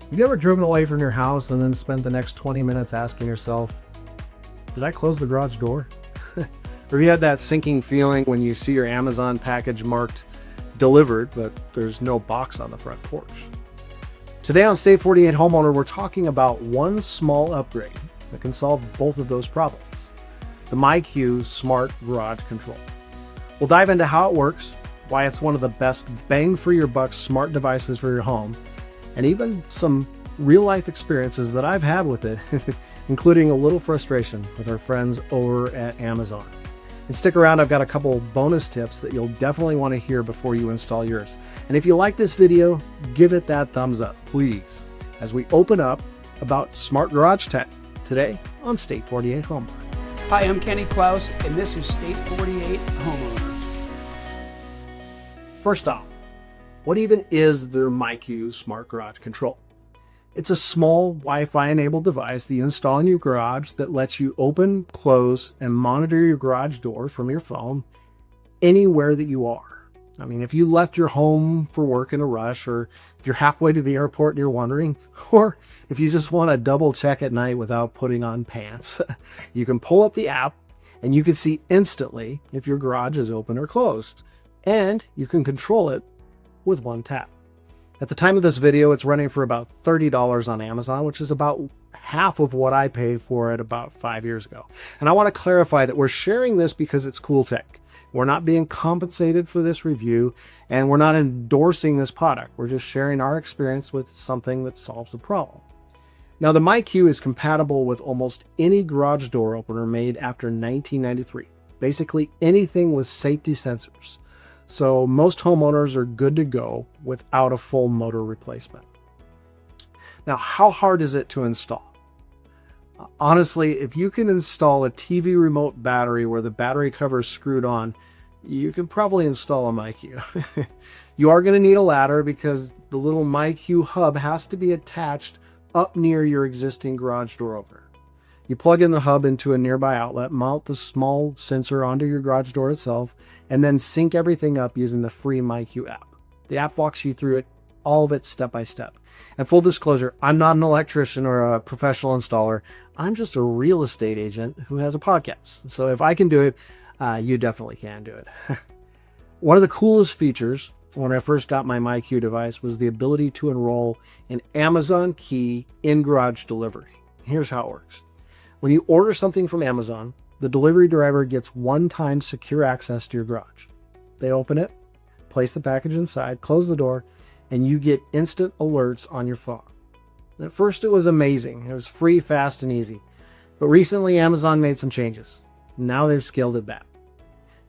Have you ever driven away from your house and then spent the next 20 minutes asking yourself, did I close the garage door? Or have you had that sinking feeling when you see your Amazon package marked delivered, but there's no box on the front porch? Today on State 48 Homeowner, we're talking about one small upgrade that can solve both of those problems: the myQ Smart Garage Control. We'll dive into how it works, why it's one of the best bang for your buck smart devices for your home, and even some real life experiences that I've had with it, including a little frustration with our friends over at Amazon. And stick around, I've got a couple bonus tips that you'll definitely want to hear before you install yours. And if you like this video, give it that thumbs up, please, as we open up about smart garage tech today on State 48 Homeowner. Hi, I'm Kenny Klaus, and this is State 48 Homeowner. First off, what even is the myQ Smart Garage Control? It's a small Wi-Fi enabled device that you install in your garage that lets you open, close, and monitor your garage door from your phone anywhere that you are. I mean, if you left your home for work in a rush, or if you're halfway to the airport and you're wondering, or if you just want to double check at night without putting on pants, you can pull up the app and you can see instantly if your garage is open or closed, and you can control it with one tap. At the time of this video, it's running for about $30 on Amazon, which is about half of what I paid for it about 5 years ago. And I want to clarify that we're sharing this because it's cool tech. We're not being compensated for this review, and we're not endorsing this product. We're just sharing our experience with something that solves a problem. Now, the myQ is compatible with almost any garage door opener made after 1993. Basically anything with safety sensors. So most homeowners are good to go without a full motor replacement. Now, how hard is it to install? Honestly, if you can install a TV remote battery where the battery cover is screwed on, you can probably install a myQ. You are going to need a ladder because the little myQ hub has to be attached up near your existing garage door opener. You plug in the hub into a nearby outlet, mount the small sensor onto your garage door itself, and then sync everything up using the free myQ app. The app walks you through it, all of it step by step. And full disclosure, I'm not an electrician or a professional installer. I'm just a real estate agent who has a podcast. So if I can do it, you definitely can do it. One of the coolest features when I first got my myQ device was the ability to enroll an Amazon key in garage delivery. Here's how it works. When you order something from Amazon, the delivery driver gets one-time secure access to your garage. They open it, place the package inside, close the door, and you get instant alerts on your phone. At first, it was amazing. It was free, fast, and easy. But recently, Amazon made some changes. Now they've scaled it back.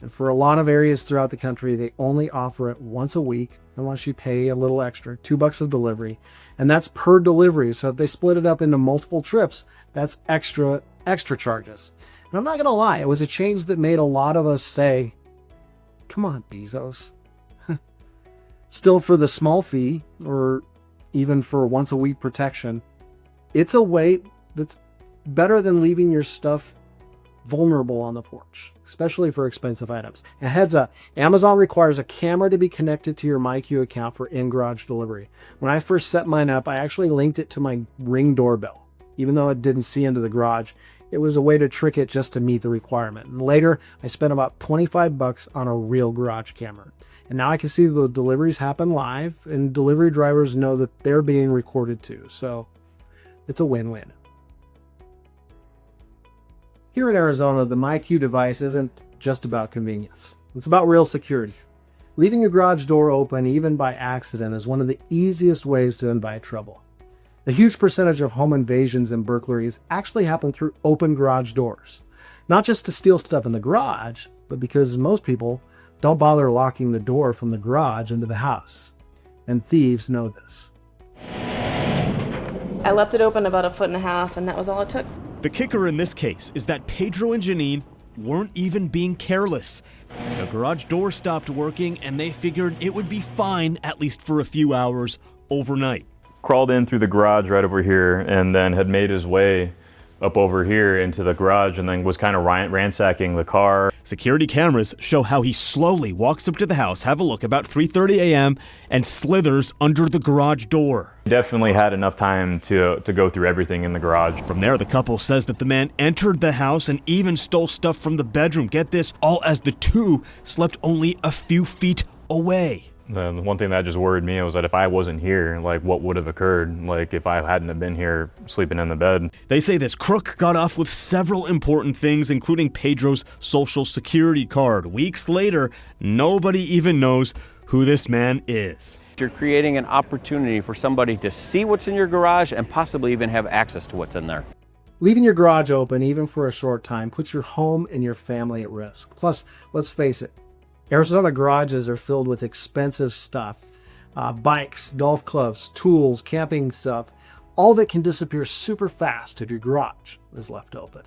And for a lot of areas throughout the country, they only offer it once a week, unless you pay a little extra, $2 of delivery. And that's per delivery. So if they split it up into multiple trips, that's extra charges. And I'm not going to lie, it was a change that made a lot of us say, come on, Bezos. Still, for the small fee, or even for once a week protection, it's a way that's better than leaving your stuff vulnerable on the porch, especially for expensive items. And heads up, Amazon requires a camera to be connected to your myQ account for in-garage delivery. When I first set mine up, I actually linked it to my Ring doorbell. Even though it didn't see into the garage, it was a way to trick it just to meet the requirement. And later, I spent about $25 on a real garage camera. And now I can see the deliveries happen live, and delivery drivers know that they're being recorded too. So it's a win-win. Here in Arizona, the myQ device isn't just about convenience. It's about real security. Leaving your garage door open, even by accident, is one of the easiest ways to invite trouble. A huge percentage of home invasions and burglaries actually happen through open garage doors. Not just to steal stuff in the garage, but because most people don't bother locking the door from the garage into the house. And thieves know this. I left it open about 1.5 feet, and that was all it took. The kicker in this case is that Pedro and Janine weren't even being careless. The garage door stopped working, and they figured it would be fine, at least for a few hours, overnight. Crawled in through the garage right over here, and then had made his way up over here into the garage, and then was kind of ransacking the car. Security cameras show how he slowly walks up to the house, have a look about 3:30 a.m., and slithers under the garage door. Definitely had enough time to go through everything in the garage. From there, the couple says that the man entered the house and even stole stuff from the bedroom. Get this, all as the two slept only a few feet away. The one thing that just worried me was that if I wasn't here, like what would have occurred, like if I hadn't have been here sleeping in the bed. They say this crook got off with several important things, including Pedro's social security card. Weeks later, nobody even knows who this man is. You're creating an opportunity for somebody to see what's in your garage and possibly even have access to what's in there. Leaving your garage open, even for a short time, puts your home and your family at risk. Plus, let's face it, Arizona garages are filled with expensive stuff. Bikes, golf clubs, tools, camping stuff, all that can disappear super fast if your garage is left open.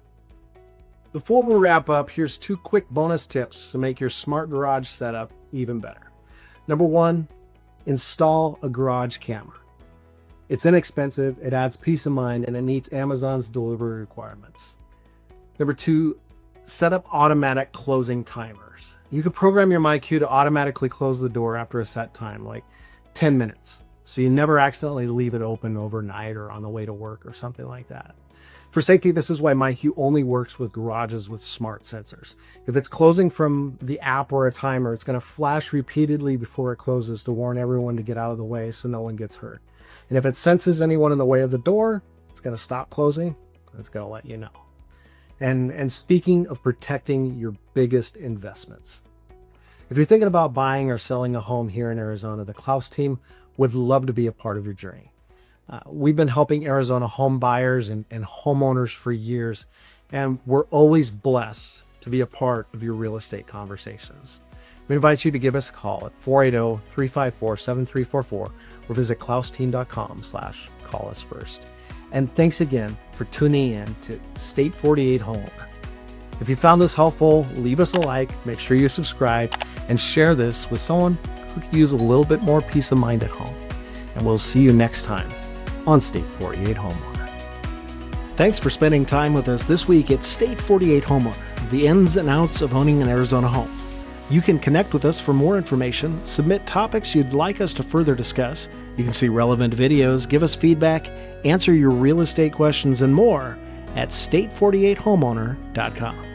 Before we wrap up, here's 2 quick bonus tips to make your smart garage setup even better. Number 1, install a garage camera. It's inexpensive, it adds peace of mind, and it meets Amazon's delivery requirements. Number 2, set up automatic closing timers. You can program your myQ to automatically close the door after a set time, like 10 minutes, so you never accidentally leave it open overnight or on the way to work or something like that. For safety, this is why myQ only works with garages with smart sensors. If it's closing from the app or a timer, it's going to flash repeatedly before it closes to warn everyone to get out of the way so no one gets hurt. And if it senses anyone in the way of the door, it's going to stop closing, and it's going to let you know. And speaking of protecting your biggest investments, if you're thinking about buying or selling a home here in Arizona, the Klaus team would love to be a part of your journey. We've been helping Arizona home buyers and homeowners for years, and we're always blessed to be a part of your real estate conversations. We invite you to give us a call at 480-354-7344 or visit klausteam.com/call us first. And thanks again for tuning in to State 48 Homeowner. If you found this helpful, leave us a like, make sure you subscribe, and share this with someone who could use a little bit more peace of mind at home. And we'll see you next time on State 48 Homeowner. Thanks for spending time with us this week at State 48 Homeowner, the ins and outs of owning an Arizona home. You can connect with us for more information, submit topics you'd like us to further discuss. You can see relevant videos, give us feedback, answer your real estate questions, and more at state48homeowner.com.